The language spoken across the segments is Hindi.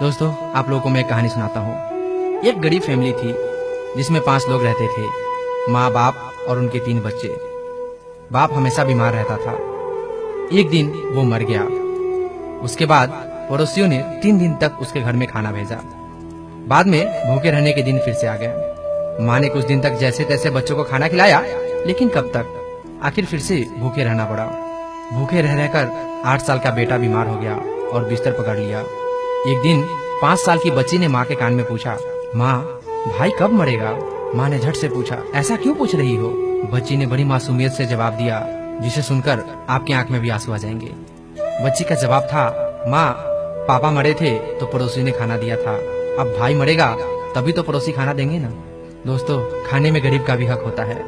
दोस्तों, आप लोगों को मैं एक कहानी सुनाता हूँ। एक गरीब फैमिली थी जिसमें 5 लोग रहते थे, माँ, बाप और उनके 3 बच्चे। बाप हमेशा बीमार रहता था। एक दिन वो मर गया। उसके बाद पड़ोसियों ने 3 दिन तक उसके घर में खाना भेजा। बाद में भूखे रहने के दिन फिर से आ गए। माँ ने कुछ दिन तक जैसे तैसे बच्चों को खाना खिलाया, लेकिन कब तक? आखिर फिर से भूखे रहना पड़ा। भूखे रह रहकर 8 साल का बेटा बीमार हो गया और बिस्तर पकड़ लिया। एक दिन 5 साल की बच्ची ने माँ के कान में पूछा, माँ, भाई कब मरेगा? माँ ने झट से पूछा, ऐसा क्यों पूछ रही हो? बच्ची ने बड़ी मासूमियत से जवाब दिया, जिसे सुनकर आपकी आंख में भी आंसू आ जाएंगे। बच्ची का जवाब था, माँ, पापा मरे थे तो पड़ोसी ने खाना दिया था, अब भाई मरेगा तभी तो पड़ोसी खाना देंगे ना। दोस्तों, खाने में गरीब का भी हक होता है।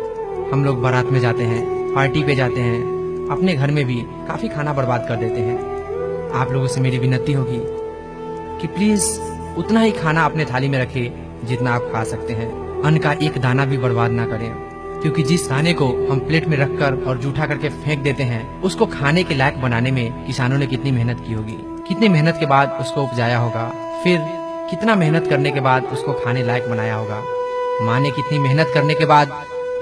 हम लोग बारात में जाते हैं, पार्टी पे जाते हैं, अपने घर में भी काफी खाना बर्बाद कर देते हैं। आप लोगों से मेरी विनती होगी कि प्लीज उतना ही खाना अपने थाली में रखें जितना आप खा सकते हैं। अन्न का एक दाना भी बर्बाद ना करें, क्योंकि जिस खाने को हम प्लेट में रखकर और जूठा करके फेंक देते हैं, उसको खाने के लायक बनाने में किसानों ने कितनी मेहनत की होगी, कितनी मेहनत के बाद उसको उपजाया होगा, फिर कितना मेहनत करने के बाद उसको खाने लायक बनाया होगा। माँ ने कितनी मेहनत करने के बाद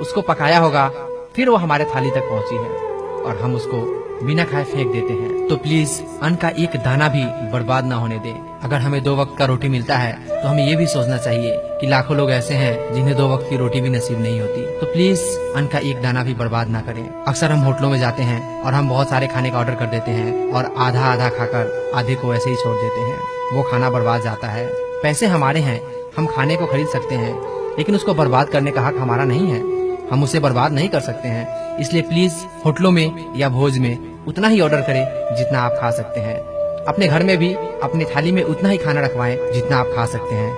उसको पकाया होगा, फिर वो हमारे थाली तक पहुँची है और हम उसको बिना खाए फेंक देते हैं। तो प्लीज अन्न का एक दाना भी बर्बाद ना होने दें। अगर हमें 2 वक्त का रोटी मिलता है तो हमें ये भी सोचना चाहिए कि लाखों लोग ऐसे हैं जिन्हें 2 वक्त की रोटी भी नसीब नहीं होती। तो प्लीज अन्न का एक दाना भी बर्बाद ना करें। अक्सर हम होटलों में जाते हैं और हम बहुत सारे खाने का ऑर्डर कर देते हैं और आधा खाकर आधे को ऐसे ही छोड़ देते हैं। वो खाना बर्बाद जाता है। पैसे हमारे हैं, हम खाने को खरीद सकते हैं, लेकिन उसको बर्बाद करने का हक हमारा नहीं है। हम उसे बर्बाद नहीं कर सकते हैं। इसलिए प्लीज होटलों में या भोज में उतना ही ऑर्डर करें जितना आप खा सकते हैं। अपने घर में भी अपनी थाली में उतना ही खाना रखवाएं जितना आप खा सकते हैं।